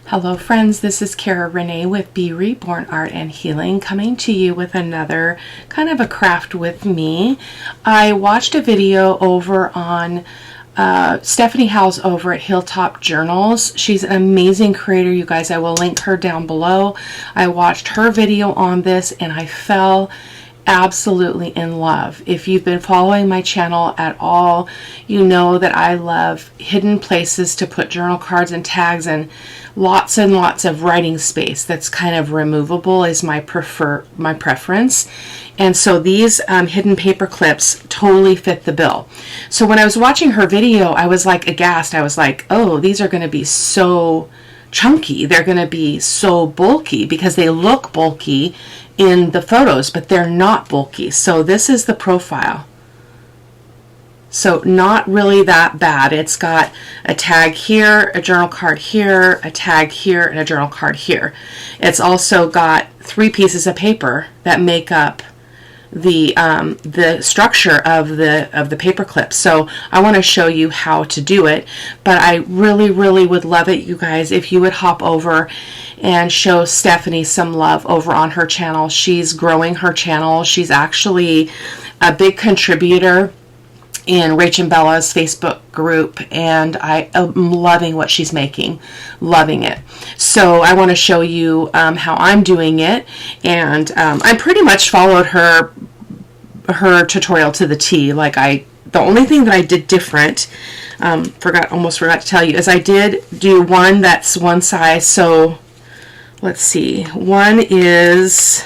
Hello friends, this is Cara-Renee with B.Reborn Art and Healing, coming to you with another kind of a craft with me. I watched a video over on Stephanie Howes over at Hilltop Journals. She's an amazing creator, you guys. I will link her down below. I watched her video on this and I fell absolutely in love. If you've been following my channel at all, you know that I love hidden places to put journal cards and tags, and lots of writing space that's kind of removable is my preference. And so these hidden paper clips totally fit the bill. So when I was watching her video, I was like aghast. I was like, oh, these are going to be so chunky. They're going to be so bulky, because they look bulky in the photos, but they're not bulky. So this is the profile. So not really that bad. It's got a tag here, a journal card here, a tag here, and a journal card here. It's also got 3 pieces of paper that make up the structure of the paper clip. So I want to show you how to do it, but I really would love it, you guys, if you would hop over and show Stephanie some love over on her channel. She's growing her channel. She's actually a big contributor in Rach and Bella's Facebook group, and I am loving what she's making, loving it. So I want to show you how I'm doing it, and I pretty much followed her tutorial to the T. Like, the only thing that I did different, almost forgot to tell you, is I did do one that's one size. So let's see, one is,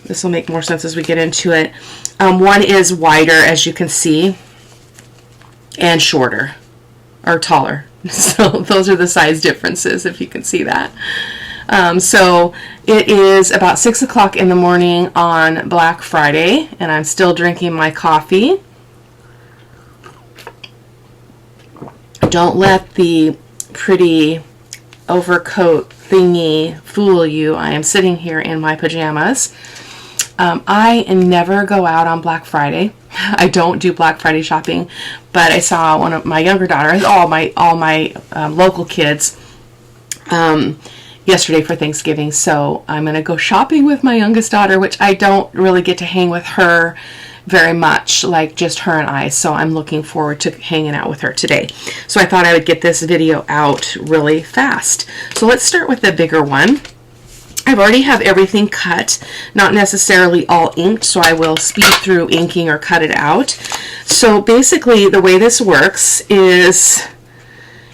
this will make more sense as we get into it. One is wider, as you can see, and shorter, or taller. So those are the size differences, if you can see that. So it is about 6 o'clock in the morning on Black Friday, and I'm still drinking my coffee. Don't let the pretty overcoat thingy fool you. I am sitting here in my pajamas. I never go out on Black Friday. I don't do Black Friday shopping, but I saw one of my younger daughters, all my local kids, yesterday for Thanksgiving. So I'm going to go shopping with my youngest daughter, which I don't really get to hang with her very much, like just her and I. So I'm looking forward to hanging out with her today. So I thought I would get this video out really fast. So let's start with the bigger one. I've already have everything cut, not necessarily all inked, so I will speed through inking or cut it out. So basically the way this works is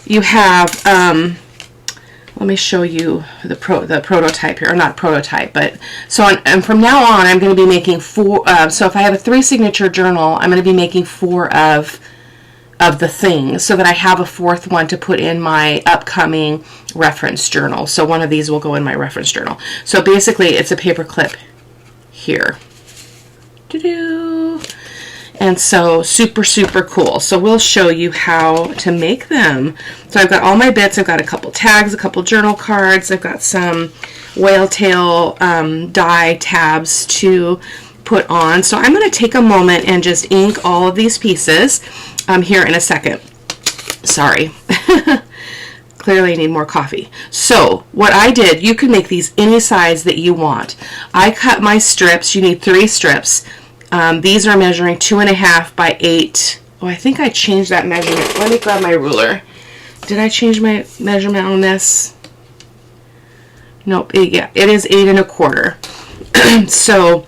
you have, let me show you the prototype here, or not prototype, but so and from now on I'm going to be making 4, so if I have a 3 signature journal, I'm going to be making 4 of the things, so that I have a 4th one to put in my upcoming reference journal. So one of these will go in my reference journal. So basically it's a paper clip here. And so super cool. So we'll show you how to make them. So I've got all my bits. I've got a couple tags, a couple journal cards. I've got some whale tail die tabs to put on. So I'm going to take a moment and just ink all of these pieces here in a second. Sorry. Clearly I need more coffee. So what I did, you can make these any size that you want. I cut my strips. You need 3 strips. These are measuring 2.5 by 8. Oh, I think I changed that measurement. Let me grab my ruler. Did I change my measurement on this? Nope. Yeah, it is 8 1/4. So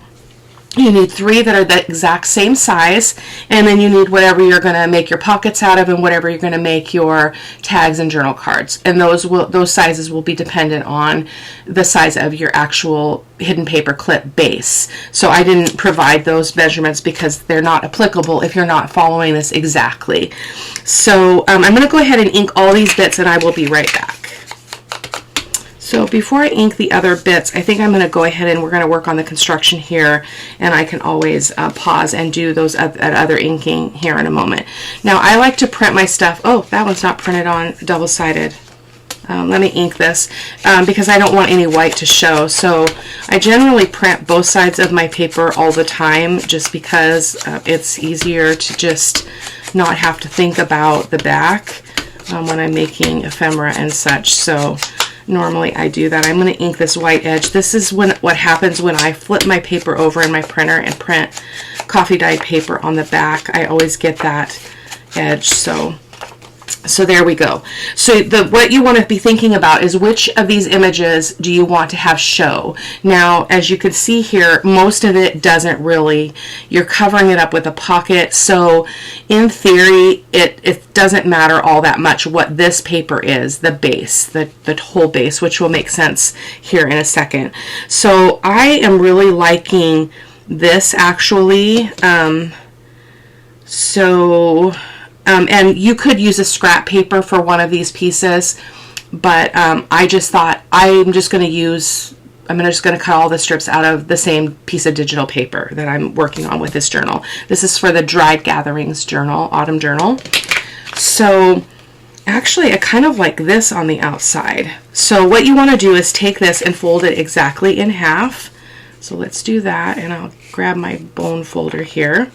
you need 3 that are the exact same size, and then you need whatever you're going to make your pockets out of and whatever you're going to make your tags and journal cards. And those sizes will be dependent on the size of your actual hidden paper clip base. So I didn't provide those measurements because they're not applicable if you're not following this exactly. So I'm going to go ahead and ink all these bits, and I will be right back. So before I ink the other bits, I think I'm going to go ahead and we're going to work on the construction here, and I can always pause and do those other inking here in a moment. Now I like to print my stuff. Oh, that one's not printed on double-sided. Let me ink this because I don't want any white to show. So I generally print both sides of my paper all the time, just because it's easier to just not have to think about the back. when I'm making ephemera and such. So normally I do that. I'm going to ink this white edge. This is what happens when I flip my paper over in my printer and print coffee dyed paper on the back. I always get that edge. So there we go. So what you want to be thinking about is which of these images do you want to have show. Now, as you can see here, most of it doesn't really. You're covering it up with a pocket. So in theory, it doesn't matter all that much what this paper is, the base, the whole base, which will make sense here in a second. So I am really liking this actually. And you could use a scrap paper for one of these pieces, but I just thought I'm just going to cut all the strips out of the same piece of digital paper that I'm working on with this journal. This is for the Dried Gatherings journal, autumn journal. So actually I kind of like this on the outside. So what you want to do is take this and fold it exactly in half. So let's do that, and I'll grab my bone folder here.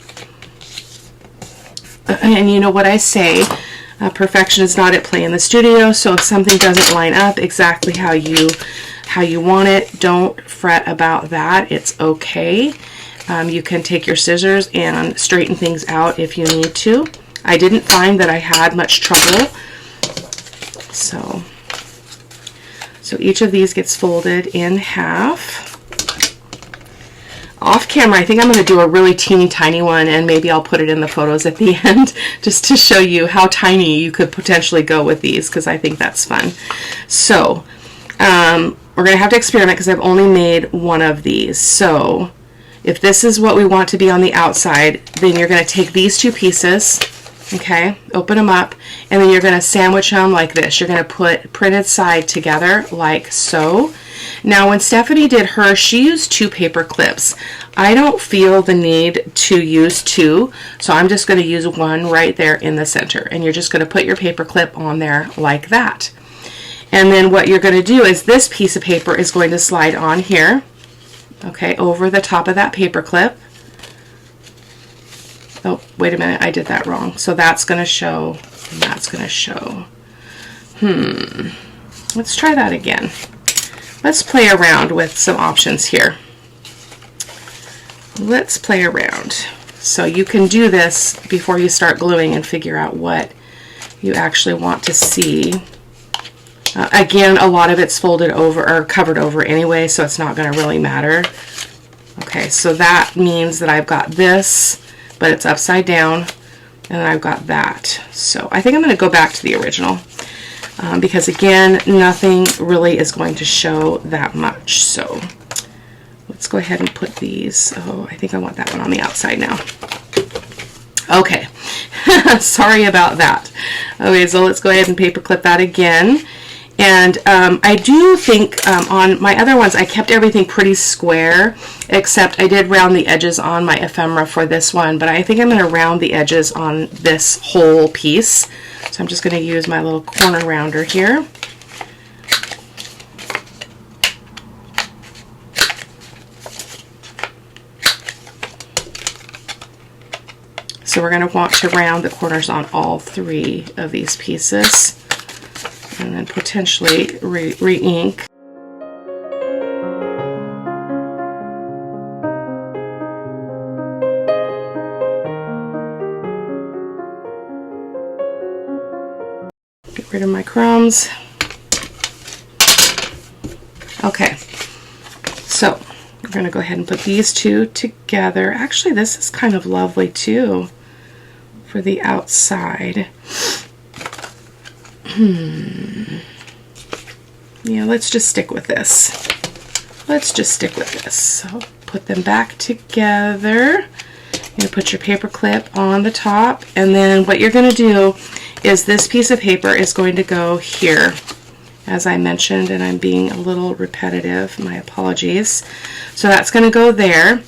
And you know what I say, perfection is not at play in the studio, so if something doesn't line up exactly how you want it, don't fret about that. It's okay. You can take your scissors and straighten things out if you need to. I didn't find that I had much trouble. So each of these gets folded in half. Off camera, I think I'm going to do a really teeny tiny one, and maybe I'll put it in the photos at the end just to show you how tiny you could potentially go with these, because I think that's fun. So we're going to have to experiment because I've only made one of these. So if this is what we want to be on the outside, then you're going to take these two pieces, okay, open them up, and then you're going to sandwich them like this. You're going to put printed side together like so. Now, when Stephanie did hers, she used 2 paper clips. I don't feel the need to use 2, so I'm just going to use one right there in the center. And you're just going to put your paper clip on there like that. And then what you're going to do is this piece of paper is going to slide on here, okay, over the top of that paper clip. Oh, wait a minute, I did that wrong. So that's going to show, and that's going to show. Let's try that again. Let's play around with some options here. Let's play around. So you can do this before you start gluing and figure out what you actually want to see. Again, a lot of it's folded over or covered over anyway, so it's not going to really matter. Okay, so that means that I've got this, but it's upside down, and I've got that. So I think I'm going to go back to the original. Because again, nothing really is going to show that much. So let's go ahead and put these. Oh, I think I want that one on the outside now. Okay, sorry about that. Okay, so let's go ahead and paper clip that again. And I do think on my other ones, I kept everything pretty square, except I did round the edges on my ephemera for this one, but I think I'm going to round the edges on this whole piece. So I'm just going to use my little corner rounder here. So we're going to want to round the corners on all 3 of these pieces, and then potentially re-ink. Get rid of my crumbs. Okay, so we're going to go ahead and put these 2 together. Actually, this is kind of lovely too for the outside. Yeah, let's just stick with this. Let's just stick with this. So put them back together. You're going to put your paper clip on the top, and then what you're going to do is this piece of paper is going to go here, as I mentioned, and I'm being a little repetitive, my apologies. So that's going to go there.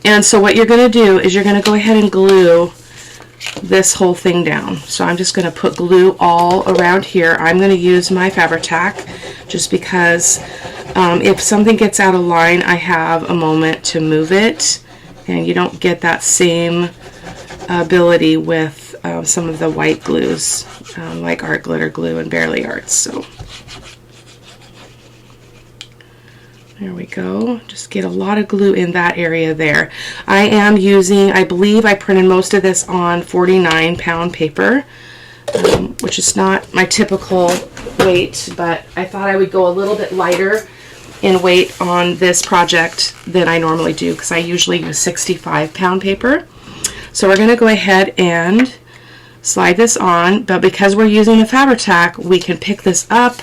And so what you're going to do is you're going to go ahead and glue this whole thing down. So I'm just going to put glue all around here. I'm going to use my Fabri-Tac just because if something gets out of line, I have a moment to move it, and you don't get that same ability with some of the white glues, like Art Glitter Glue and Barely Arts. So there we go. Just get a lot of glue in that area there. I am using, I believe I printed most of this on 49-pound paper, which is not my typical weight, but I thought I would go a little bit lighter in weight on this project than I normally do, because I usually use 65-pound paper. So we're going to go ahead and slide this on, but because we're using the Fabri-Tac, we can pick this up,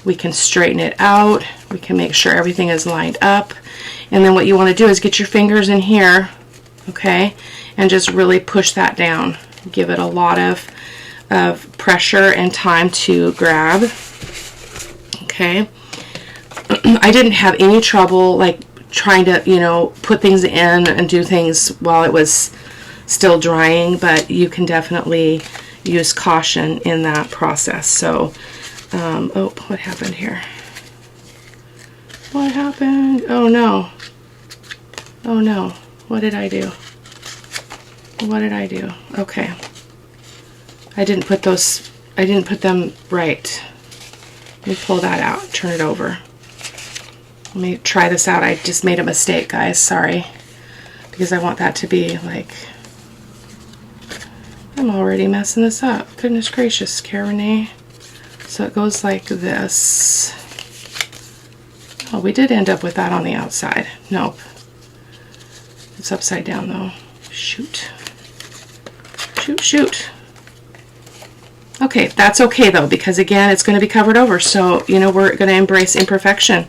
we can straighten it out, we can make sure everything is lined up, and then what you want to do is get your fingers in here, okay, and just really push that down. Give it a lot of pressure and time to grab. Okay. I didn't have any trouble like trying to, you know, put things in and do things while it was still drying, but you can definitely use caution in that process. So, oh, what happened here? What happened? Oh no. Oh no. What did I do? What did I do? Okay. I didn't put them right. Let me pull that out, turn it over. Let me try this out. I just made a mistake, guys. Sorry. Because I want that to be like... I'm already messing this up. Goodness gracious, Cara-Renee. So it goes like this. Oh, we did end up with that on the outside. Nope. It's upside down though. Shoot. Shoot, shoot. Okay, that's okay though, because again, it's going to be covered over. So, you know, we're going to embrace imperfection.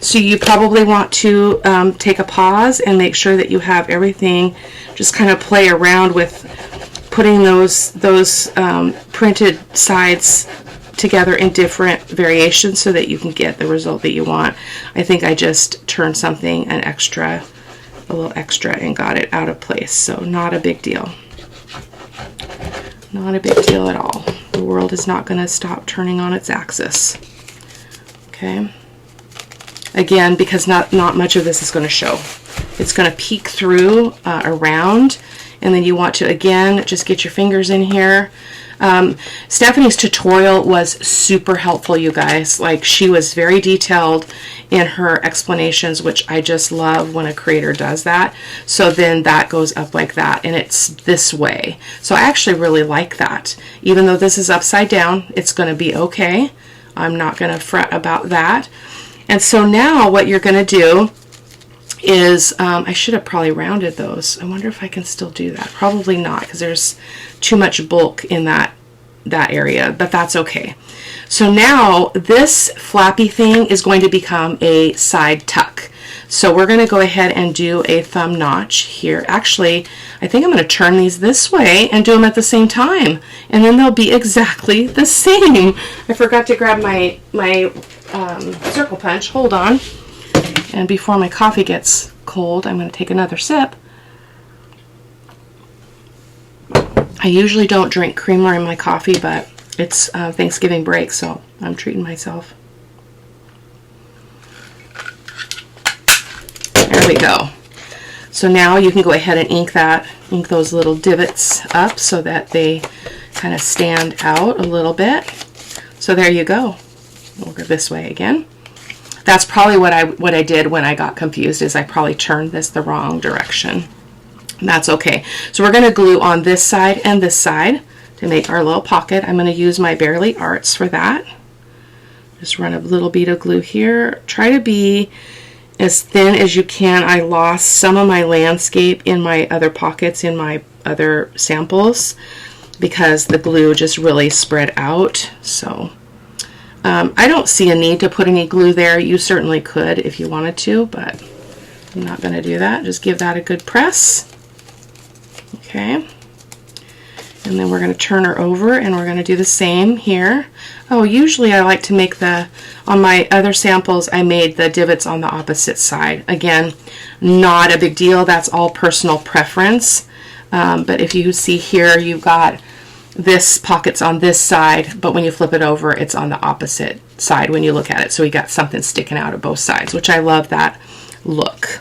So you probably want to take a pause and make sure that you have everything, just kind of play around with putting those printed sides together in different variations so that you can get the result that you want. I think I just turned something a little extra and got it out of place. So not a big deal. Not a big deal at all. The world is not going to stop turning on its axis. Okay. Again, because not much of this is going to show. It's going to peek through around, and then you want to, again, just get your fingers in here. Stephanie's tutorial was super helpful, you guys. Like, she was very detailed in her explanations, which I just love when a creator does that. So then that goes up like that, and it's this way. So I actually really like that. Even though this is upside down, it's going to be okay. I'm not going to fret about that. And so now what you're going to do is, I should have probably rounded those. I wonder if I can still do that. Probably not, because there's too much bulk in that area, but that's okay. So now this flappy thing is going to become a side tuck. So we're going to go ahead and do a thumb notch here. Actually, I think I'm going to turn these this way and do them at the same time, and then they'll be exactly the same. I forgot to grab my circle punch. Hold on. And before my coffee gets cold, I'm going to take another sip. I usually don't drink creamer in my coffee, but it's Thanksgiving break, so I'm treating myself. There we go. So now you can go ahead and ink those little divots up so that they kind of stand out a little bit. So there you go. We'll go this way again. That's probably what I did when I got confused, is I probably turned this the wrong direction. That's okay. So we're going to glue on this side and this side to make our little pocket. I'm going to use my Barely Arts for that. Just run a little bead of glue here. Try to be as thin as you can. I lost some of my landscape in my other pockets in my other samples because the glue just really spread out. So I don't see a need to put any glue there. You certainly could if you wanted to, but I'm not going to do that. Just give that a good press. Okay, and then we're going to turn her over and we're going to do the same here. Oh, usually I like to make on my other samples, I made the divots on the opposite side. Again, not a big deal. That's all personal preference. But if you see here, you've got this pocket's on this side, but when you flip it over, it's on the opposite side when you look at it. So you got something sticking out of both sides, which I love that look.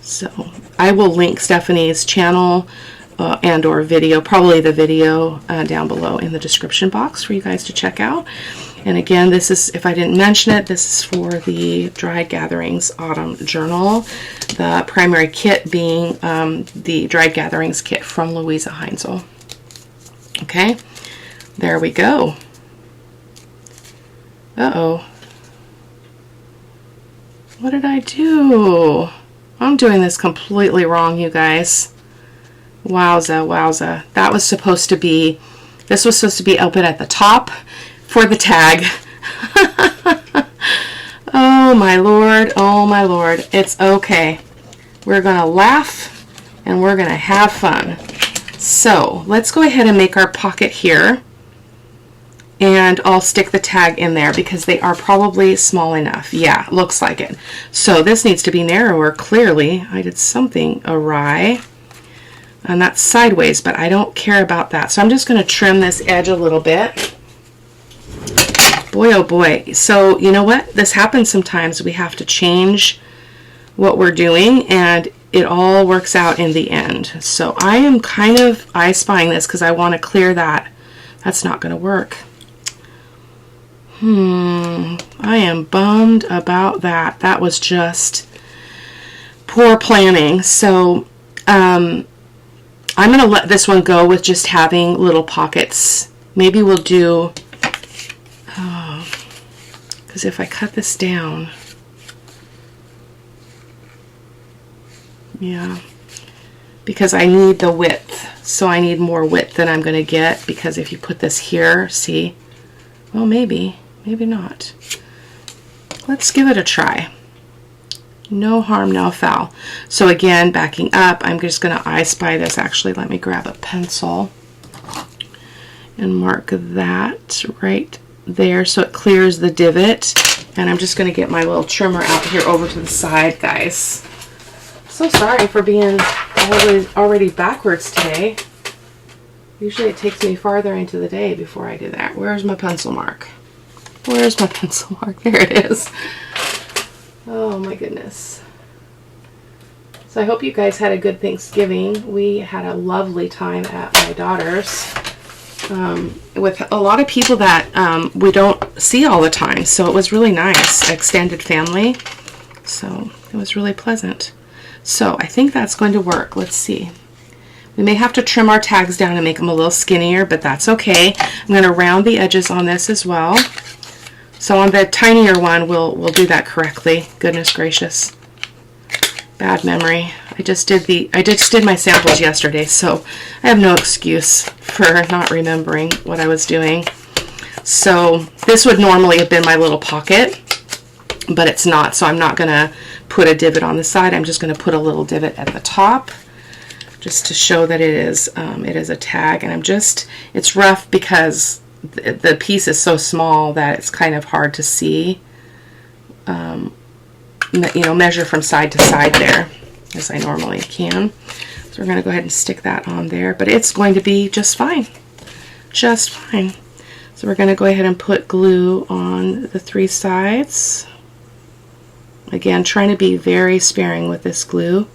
So I will link Stephanie's channel and or video, probably the video down below in the description box for you guys to check out. And again, this is, if I didn't mention it, this is for the Dried Gatherings Autumn Journal. The primary kit being the Dried Gatherings kit from Louisa Heinzel. Okay, there we go. Uh-oh. What did I do? I'm doing this completely wrong, you guys. Wowza, wowza. That was supposed to be, this was supposed to be open at the top for the tag. Oh my Lord, oh my Lord. It's okay. We're gonna laugh and we're gonna have fun. So let's go ahead and make our pocket here, and I'll stick the tag in there because they are probably small enough. Yeah, looks like it. So this needs to be narrower. Clearly I did something awry, and that's sideways, but I don't care about that. So I'm just going to trim this edge a little bit. Boy, oh boy. So you know what? This happens sometimes. We have to change what we're doing, and it all works out in the end. So I am kind of I-spying this because I want to clear that. That's not going to work. I am bummed about that. That was just poor planning. So I'm going to let this one go with just having little pockets. Maybe we'll do, because if I cut this down, yeah, because I need the width. So I need more width than I'm going to get, because if you put this here, see, well, maybe not. Let's give it a try. No harm, no foul. So again, backing up, I'm just going to I-spy this. Actually, let me grab a pencil and mark that right there so it clears the divot. And I'm just going to get my little trimmer out here over to the side, guys. So sorry for being already backwards today. Usually it takes me farther into the day before I do that. Where's my pencil mark? Where's my pencil mark? There it is. Oh my goodness. So I hope you guys had a good Thanksgiving. We had a lovely time at my daughter's with a lot of people that we don't see all the time. So it was really nice, extended family. So it was really pleasant. So I think that's going to work. Let's see. We may have to trim our tags down and make them a little skinnier, but that's okay. I'm going to round the edges on this as well. So on the tinier one, we'll do that correctly. Goodness gracious. Bad memory. I just did my samples yesterday, so I have no excuse for not remembering what I was doing. So this would normally have been my little pocket, but it's not, so I'm not going to put a divot on the side. I'm just going to put a little divot at the top, just to show that it is a tag. And it's rough because the piece is so small that it's kind of hard to see, you know, measure from side to side there as I normally can. So we're going to go ahead and stick that on there, but it's going to be just fine. Just fine. So we're going to go ahead and put glue on the 3 sides. Again, trying to be very sparing with this glue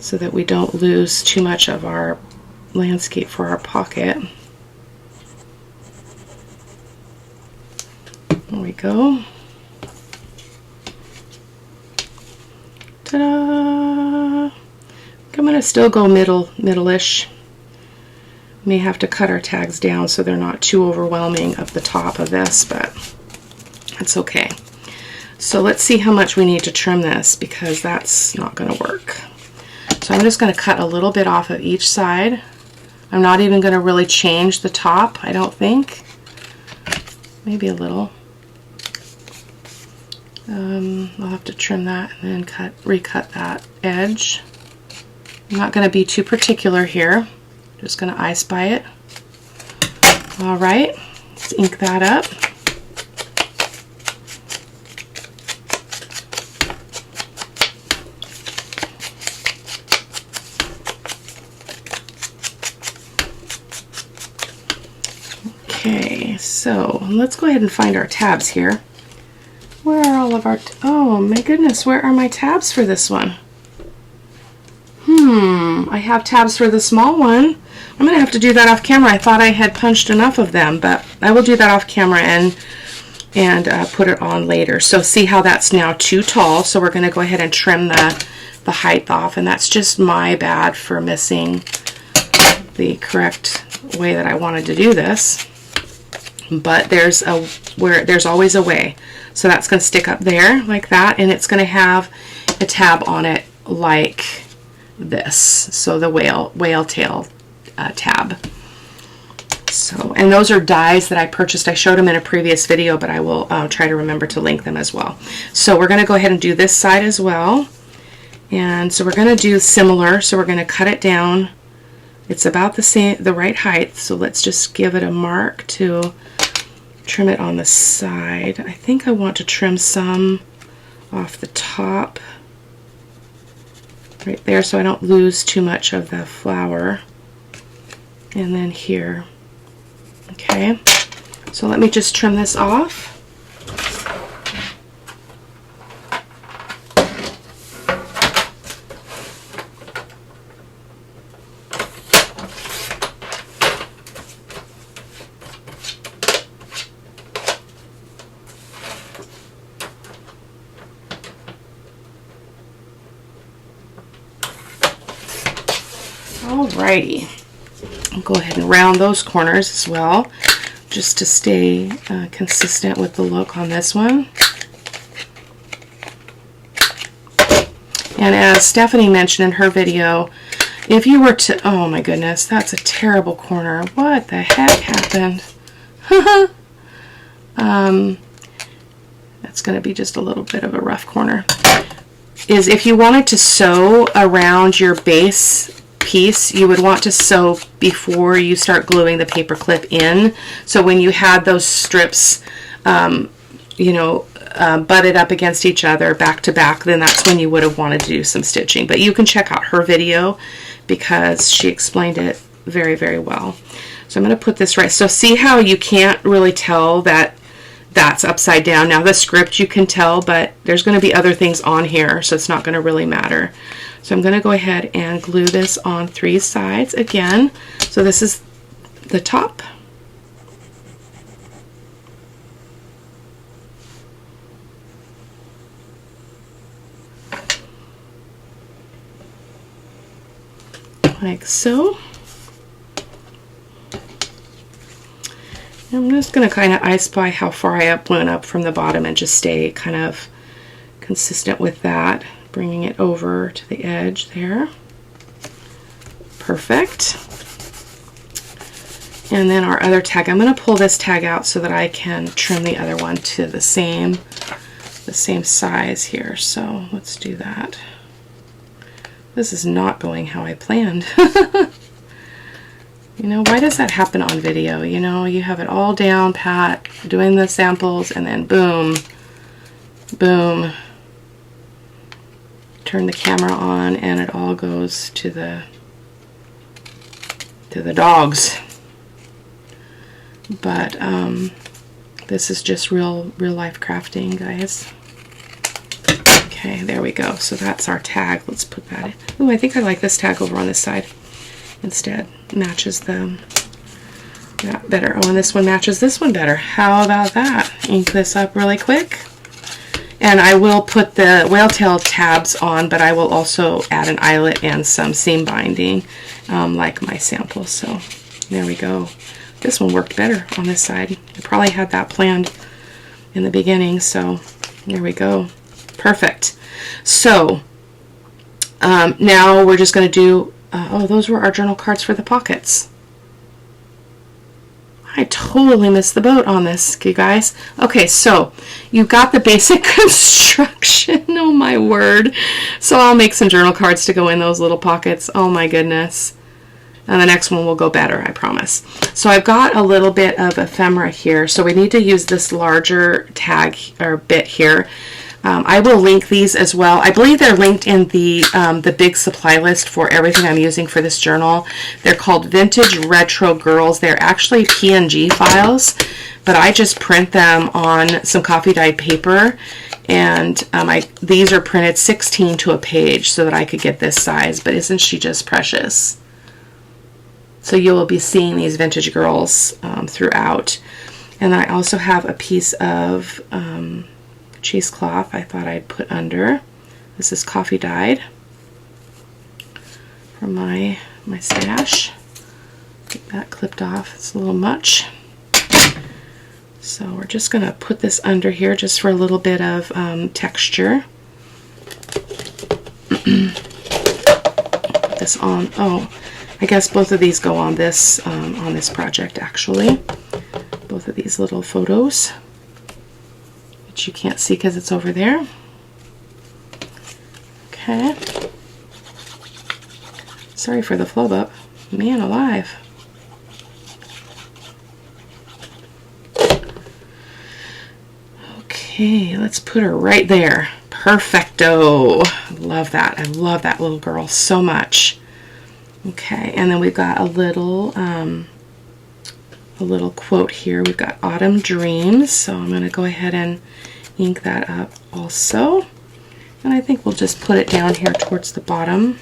so that we don't lose too much of our landscape for our pocket. There we go. Ta-da! I'm going to still go middle-ish. May have to cut our tags down so they're not too overwhelming of the top of this, but that's okay. So let's see how much we need to trim this, because that's not going to work. So I'm just going to cut a little bit off of each side. I'm not even going to really change the top, I don't think. Maybe a little. I'll have to trim that and then recut that edge. I'm not going to be too particular here. Just going to I-spy it. All right, let's ink that up. Okay, so let's go ahead and find our tabs here. Where are all of our, oh my goodness, where are my tabs for this one? I have tabs for the small one. I'm going to have to do that off camera. I thought I had punched enough of them, but I will do that off camera and put it on later. So see how that's now too tall. So we're going to go ahead and trim the height off, and that's just my bad for missing the correct way that I wanted to do this. But there's always a way. So that's going to stick up there like that, and it's going to have a tab on it like this. So the whale tail tab. So, and those are dies that I purchased. I showed them in a previous video, but I will try to remember to link them as well. So we're going to go ahead and do this side as well. And so we're going to do similar. So we're going to cut it down. It's about the same, the right height. So let's just give it a mark to trim it on the side. I think I want to trim some off the top right there so I don't lose too much of the flower. And then here. Okay, so let me just trim this off. Alrighty. I'll go ahead and round those corners as well, just to stay consistent with the look on this one. And as Stephanie mentioned in her video, if you were to, oh my goodness, that's a terrible corner. What the heck happened? That's going to be just a little bit of a rough corner. Is if you wanted to sew around your base piece, you would want to sew before you start gluing the paper clip in. So when you had those strips, you know, butted up against each other back to back, then that's when you would have wanted to do some stitching. But you can check out her video because she explained it very, very well. So I'm going to put this right. So see how you can't really tell that that's upside down. Now the script you can tell, but there's going to be other things on here, so it's not going to really matter. So I'm going to go ahead and glue this on 3 sides again. So this is the top. Like so. I'm just going to kind of I spy how far I went up from the bottom and just stay kind of consistent with that. Bringing it over to the edge there. Perfect. And then our other tag, I'm going to pull this tag out so that I can trim the other one to the same size here. So let's do that. This is not going how I planned. You know, why does that happen on video? You know, you have it all down pat, doing the samples, and then boom, boom. Turn the camera on and it all goes to the dogs. But this is just real life crafting, guys. Okay, there we go. So that's our tag. Let's put that in. Oh, I think I like this tag over on this side instead. Matches that better. Oh, and this one matches this one better. How about that? Ink this up really quick. And I will put the whale tail tabs on, but I will also add an eyelet and some seam binding, like my sample. So there we go. This one worked better on this side. I probably had that planned in the beginning, so there we go. Perfect. So now we're just going to do, oh, those were our journal cards for the pockets. I totally missed the boat on this, you guys. Okay, so you got the basic construction. Oh my word. So I'll make some journal cards to go in those little pockets. Oh my goodness. And the next one will go better, I promise. So I've got a little bit of ephemera here. So we need to use this larger tag or bit here. I will link these as well. I believe they're linked in the big supply list for everything I'm using for this journal. They're called Vintage Retro Girls. They're actually PNG files, but I just print them on some coffee dyed paper And these are printed 16 to a page so that I could get this size, but isn't she just precious? So you will be seeing these vintage girls throughout. And then I also have a piece of cheesecloth I thought I'd put under. This is coffee dyed from my stash. Get that clipped off. It's a little much. So we're just going to put this under here just for a little bit of texture. Put this on. Oh, I guess both of these go on this project actually. Both of these little photos, which you can't see because it's over there. Okay. Sorry for the flub up. Man alive. Okay, let's put her right there. Perfecto. Love that. I love that little girl so much. Okay, and then we've got a little quote here. We've got Autumn Dreams, so I'm going to go ahead and ink that up also. And I think we'll just put it down here towards the bottom.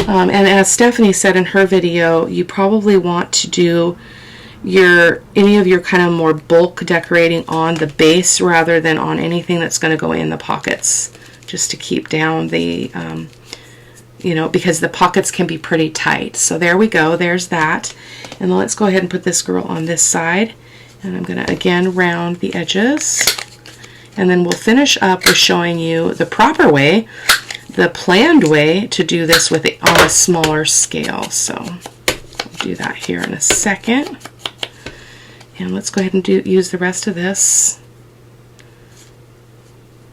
And as Stephanie said in her video, you probably want to do any of your kind of more bulk decorating on the base rather than on anything that's going to go in the pockets, just to keep down the because the pockets can be pretty tight. So there we go, there's that. And let's go ahead and put this girl on this side, and I'm going to again round the edges, and then we'll finish up with showing you the proper way, the planned way to do this on a smaller scale. So we'll do that here in a second. And let's go ahead and use the rest of this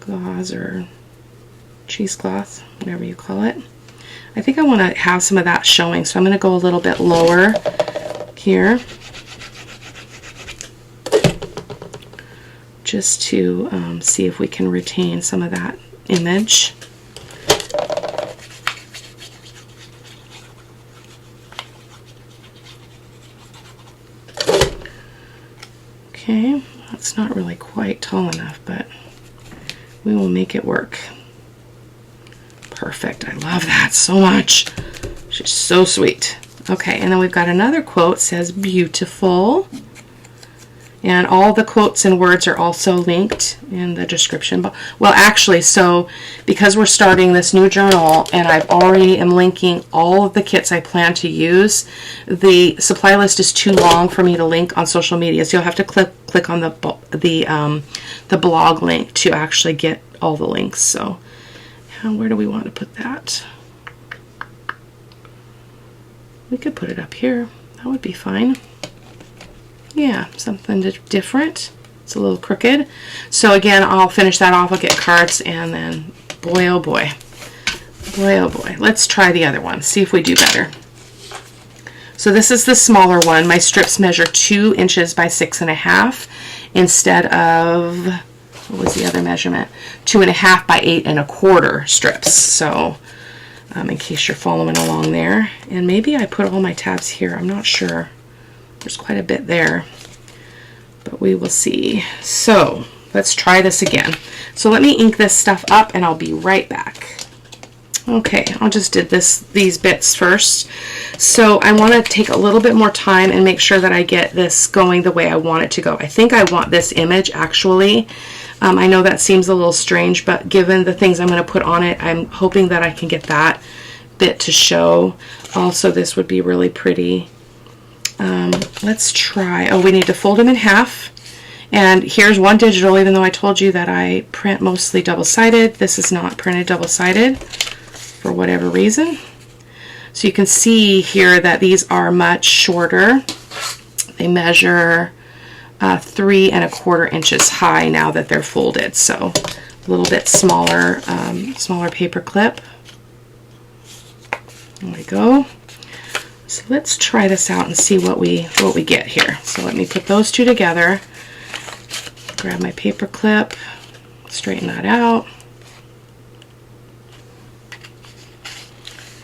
gauze or cheesecloth, whatever you call it. I think I want to have some of that showing, so I'm going to go a little bit lower here just to see if we can retain some of that image. Okay, that's not really quite tall enough, but we will make it work. Perfect. I love that so much. She's so sweet. Okay, and then we've got another quote, says beautiful. And all the quotes and words are also linked in the description. Well, actually, so because we're starting this new journal and I've already am linking all of the kits I plan to use, the supply list is too long for me to link on social media. So you'll have to click on the blog link to actually get all the links. So where do we want to put that? We could put it up here. That would be fine. Yeah, something different. It's a little crooked. So again, I'll finish that off. I'll get cards, and then boy oh boy. Boy oh boy. Let's try the other one. See if we do better. So this is the smaller one. My strips measure 2 inches by 6.5 instead of, what was the other measurement? 2.5 by 8.25 strips. So in case you're following along there. And maybe I put all my tabs here. I'm not sure. There's quite a bit there, but we will see. So let's try this again. So let me ink this stuff up and I'll be right back. Okay, I'll just do these bits first. So I want to take a little bit more time and make sure that I get this going the way I want it to go. I think I want this image actually. I know that seems a little strange, but given the things I'm going to put on it, I'm hoping that I can get that bit to show. Also, this would be really pretty. Let's try, we need to fold them in half, and here's one digital, even though I told you that I print mostly double-sided. This is not printed double-sided for whatever reason. So you can see here that these are much shorter. They measure 3.25 inches high now that they're folded, so a little bit smaller, smaller paper clip. There we go. So let's try this out and see what we get here. So let me put those two together. Grab my paper clip, straighten that out,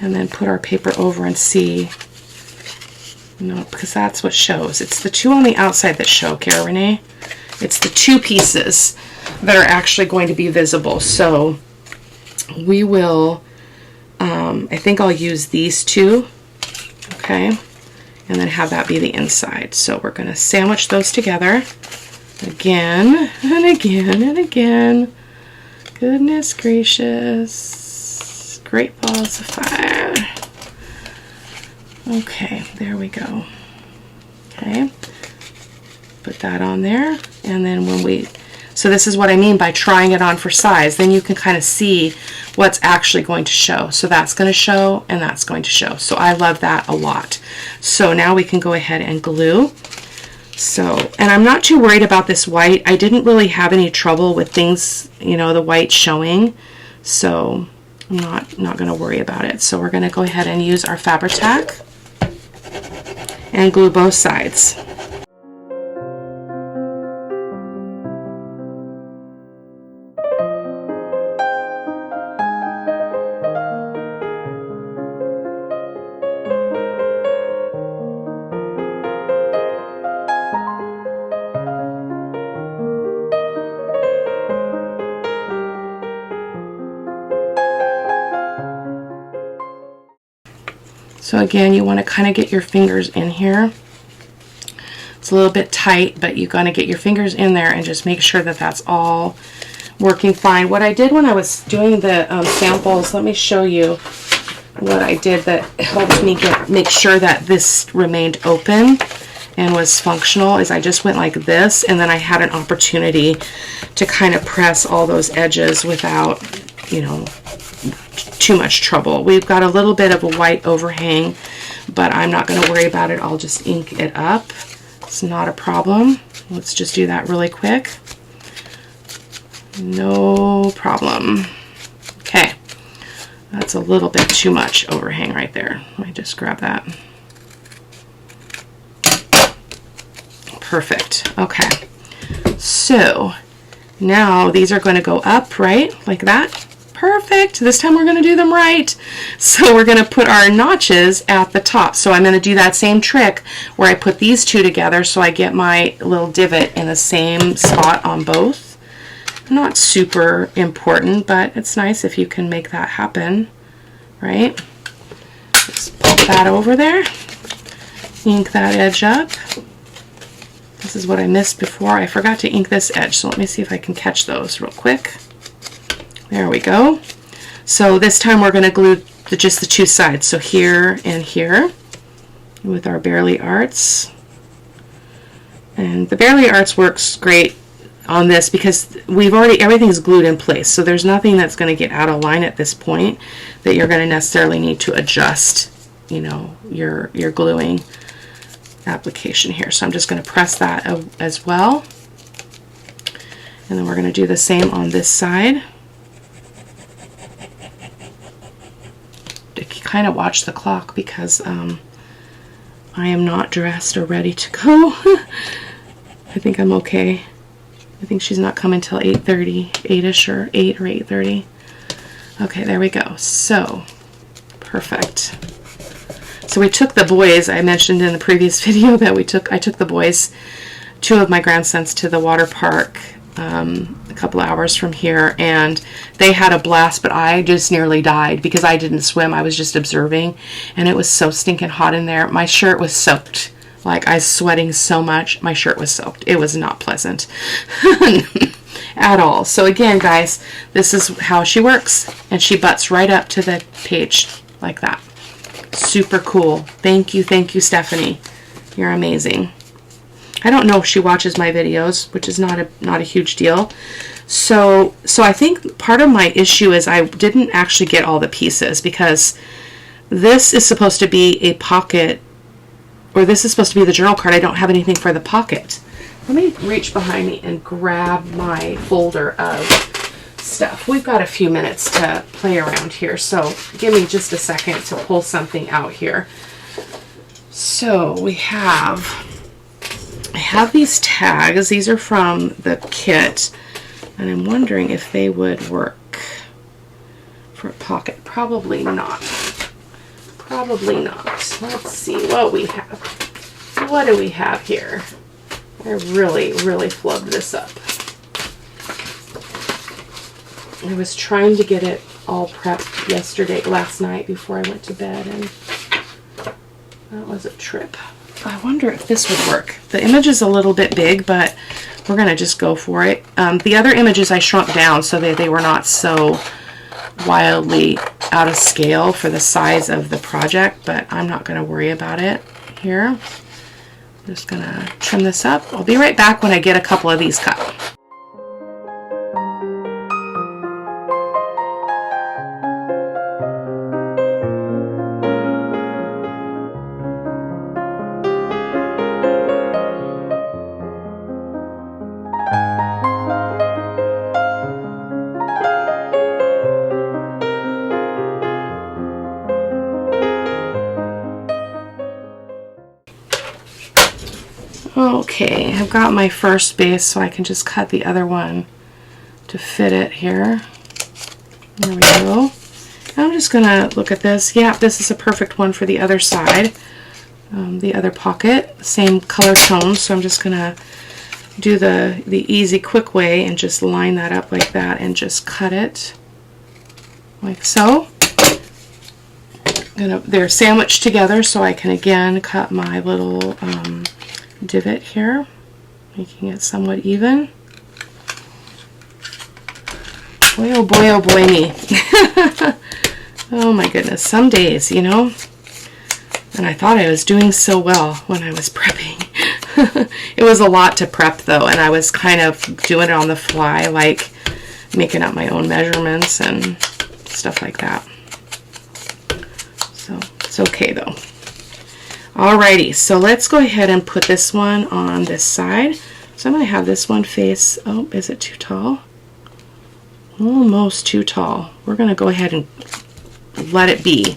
and then put our paper over and see. No, because that's what shows. It's the two on the outside that show, Cara-Renee. It's the two pieces that are actually going to be visible. So we will, I think I'll use these two, okay, and then have that be the inside. So we're going to sandwich those together again and again and again. Goodness gracious, great balls of fire. Okay, there we go. Okay, put that on there, and then when we, so this is what I mean by trying it on for size, then you can kind of see what's actually going to show. So that's going to show, and that's going to show. So I love that a lot. So now we can go ahead and glue. So, and I'm not too worried about this white. I didn't really have any trouble with things, you know, the white showing. So I'm not going to worry about it. So we're going to go ahead and use our Fabri-Tac and glue both sides. So again, you want to kind of get your fingers in here. It's a little bit tight, but you got to get your fingers in there and just make sure that that's all working fine. What I did when I was doing the samples, let me show you what I did that helped me make sure that this remained open and was functional, is I just went like this, and then I had an opportunity to kind of press all those edges without, you know, too much trouble. We've got a little bit of a white overhang, but I'm not going to worry about it. I'll just ink it up. It's not a problem. Let's just do that really quick. No problem. Okay, that's a little bit too much overhang right there. Let me just grab that. Perfect. Okay, so now these are going to go up, right, like that. Perfect. This time we're going to do them right. So we're going to put our notches at the top. So I'm going to do that same trick where I put these two together so I get my little divot in the same spot on both. Not super important, but it's nice if you can make that happen, right? Just pop that over there. Ink that edge up. This is what I missed before. I forgot to ink this edge, so let me see if I can catch those real quick. There we go. So this time we're going to glue just the two sides, so here and here, with our Bearly Arts. And the Bearly Arts works great on this because everything's glued in place, so there's nothing that's going to get out of line at this point that you're going to necessarily need to adjust, you know, your gluing application here. So I'm just going to press that as well, and then we're going to do the same on this side. Kind of watch the clock because I am not dressed or ready to go. I think I'm okay. I think she's not coming till 8:30, 8ish, or 8 or 8:30. Okay, there we go. So perfect. So we took the boys. I mentioned in the previous video that I took the boys, two of my grandsons, to the water park a couple hours from here, and they had a blast, but I just nearly died because I didn't swim. I was just observing, and it was so stinking hot in there. My shirt was soaked. Like, I was sweating so much, my shirt was soaked. It was not pleasant at all. So again, guys, this is how she works, and she butts right up to the page like that. Super cool. Thank you, Stephanie. You're amazing. I don't know if she watches my videos, which is not a huge deal. So I think part of my issue is I didn't actually get all the pieces, because this is supposed to be a pocket, or this is supposed to be the journal card. I don't have anything for the pocket. Let me reach behind me and grab my folder of stuff. We've got a few minutes to play around here, so give me just a second to pull something out here. So I have these tags. These are from the kit, and I'm wondering if they would work for a pocket. Probably not. Probably not. Let's see what we have. What do we have here? I really, really flubbed this up. I was trying to get it all prepped last night before I went to bed, and that was a trip. I wonder if this would work. The image is a little bit big, but we're going to just go for it. The other images I shrunk down so that they were not so wildly out of scale for the size of the project, but I'm not going to worry about it here. I'm just going to trim this up. I'll be right back when I get a couple of these cut. Okay, I've got my first base, so I can just cut the other one to fit it here. There we go. I'm just gonna look at this. Yeah, this is a perfect one for the other side. The other pocket, same color tone, so I'm just gonna do the easy, quick way and just line that up like that and just cut it like so. They're sandwiched together, so I can again cut my little divot here, making it somewhat even. Boy, oh boy, me. Oh my goodness, some days, you know. And I thought I was doing so well when I was prepping. It was a lot to prep though, and I was kind of doing it on the fly, like making up my own measurements and stuff like that. So it's okay though. Alrighty, so let's go ahead and put this one on this side. So I'm going to have this one face, oh, is it too tall? Almost too tall. We're going to go ahead and let it be.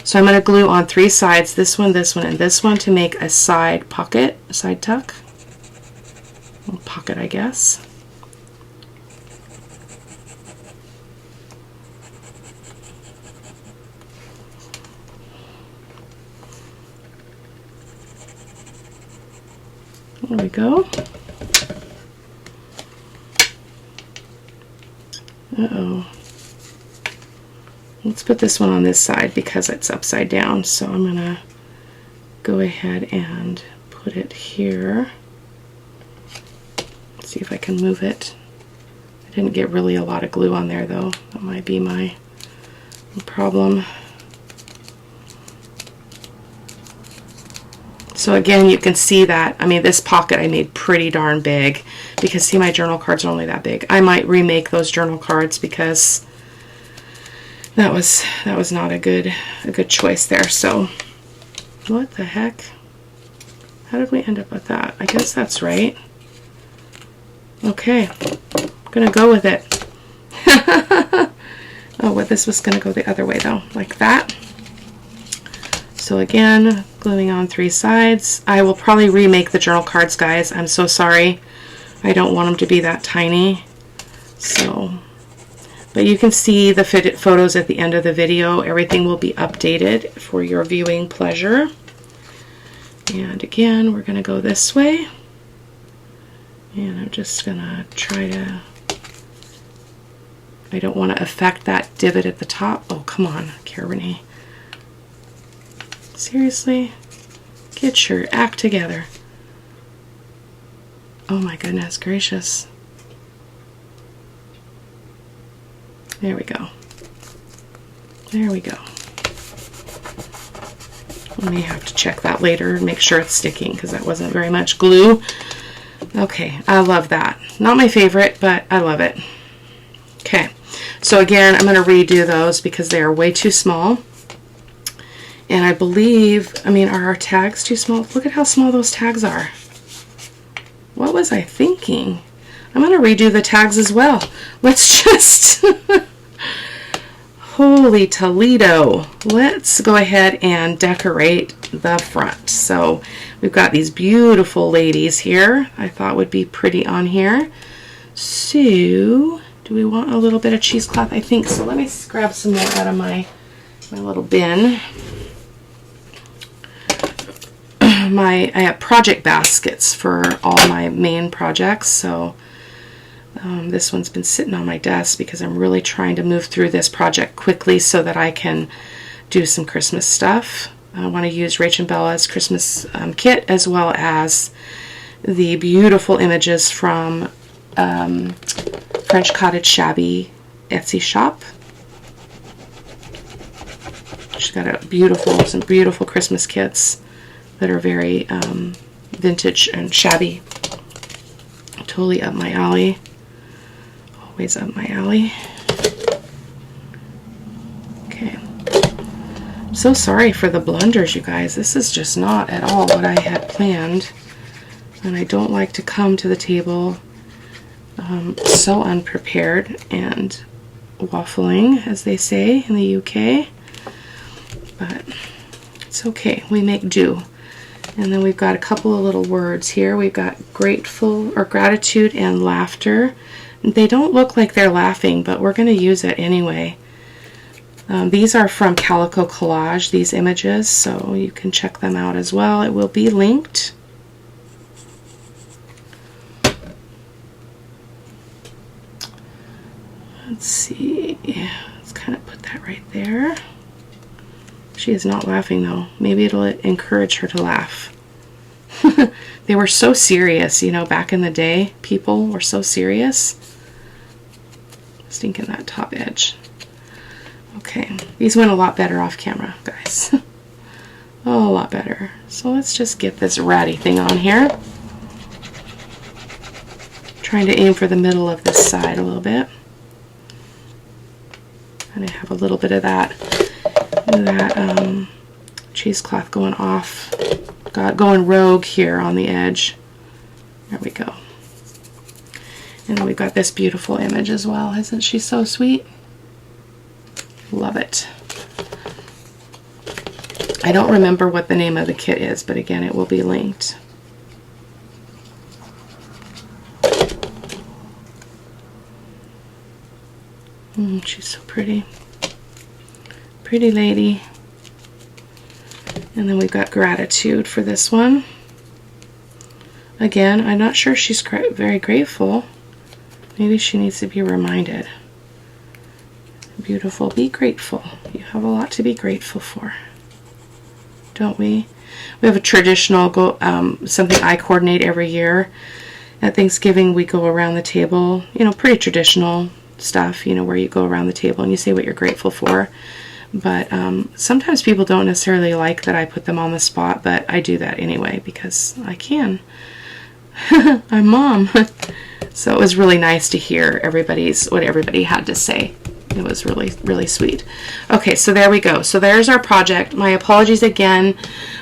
So I'm going to glue on 3 sides, this one, and this one to make a side pocket, a side tuck. A little pocket, I guess. There we go. Uh-oh. Let's put this one on this side because it's upside down. So I'm going to go ahead and put it here. Let's see if I can move it. I didn't get really a lot of glue on there though. That might be my problem. So again, you can see that, I mean, this pocket I made pretty darn big because see, my journal cards are only that big. I might remake those journal cards because that was not a good choice there. So what the heck? How did we end up with that? I guess that's right. Okay, I'm gonna go with it. Oh, well, this was gonna go the other way though, like that. So again, gluing on 3 sides. I will probably remake the journal cards, guys. I'm so sorry. I don't want them to be that tiny. So, but you can see the photos at the end of the video. Everything will be updated for your viewing pleasure. And again, we're going to go this way. And I'm just going to try to... I don't want to affect that divot at the top. Oh, come on, Cara-Renee. Seriously? Get your act together. Oh my goodness gracious. There we go. There we go. I may have to check that later and make sure it's sticking because that wasn't very much glue. Okay, I love that. Not my favorite, but I love it. Okay, so again, I'm going to redo those because they are way too small. And I believe, I mean, are our tags too small? Look at how small those tags are. What was I thinking? I'm going to redo the tags as well. Let's just... Holy Toledo. Let's go ahead and decorate the front. So we've got these beautiful ladies here. I thought would be pretty on here. So, do we want a little bit of cheesecloth? I think so. Let me grab some more out of my little bin. I have project baskets for all my main projects. So this one's been sitting on my desk because I'm really trying to move through this project quickly so that I can do some Christmas stuff. I want to use Rach and Bella's Christmas kit, as well as the beautiful images from French Cottage Shabby Etsy shop. She's got some beautiful Christmas kits that are very vintage and shabby. Totally up my alley. Always up my alley. Okay. I'm so sorry for the blunders, you guys. This is just not at all what I had planned. And I don't like to come to the table so unprepared and waffling, as they say in the UK. But it's okay. We make do. And then we've got a couple of little words here. We've got grateful, or gratitude, and laughter. They don't look like they're laughing, but we're going to use it anyway. These are from Calico Collage, these images, so you can check them out as well. It will be linked. Let's see. Let's kind of put that right there. She is not laughing though. Maybe it'll encourage her to laugh. They were so serious, you know, back in the day. People were so serious. Stinking that top edge. Okay, these went a lot better off camera, guys. Oh, a lot better. So let's just get this ratty thing on here. Trying to aim for the middle of this side a little bit. And I have a little bit of that cheesecloth going off, going rogue here on the edge. There we go. And then we've got this beautiful image as well. Isn't she so sweet? Love it. I don't remember what the name of the kit is, but again, it will be linked. She's so pretty. Pretty lady. And then we've got gratitude for this one. Again, I'm not sure she's very grateful. Maybe she needs to be reminded. Beautiful, be grateful. You have a lot to be grateful for, don't we? We have a traditional something I coordinate every year. At Thanksgiving, we go around the table, you know, pretty traditional stuff, you know, where you go around the table and you say what you're grateful for. But sometimes people don't necessarily like that I put them on the spot, but I do that anyway because I can. I'm mom. So it was really nice to hear what everybody had to say. It was really, really sweet. Okay, so there we go. So there's our project. My apologies again.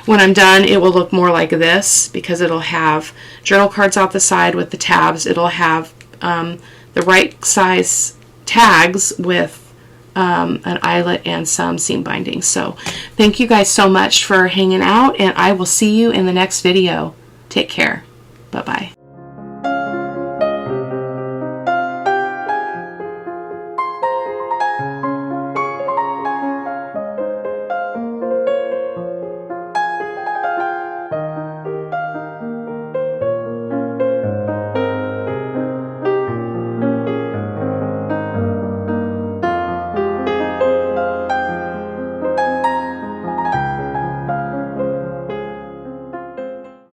When I'm done, it will look more like this because it'll have journal cards out the side with the tabs. It'll have the right size tags with an eyelet and some seam binding. So thank you guys so much for hanging out, and I will see you in the next video. Take care. Bye-bye.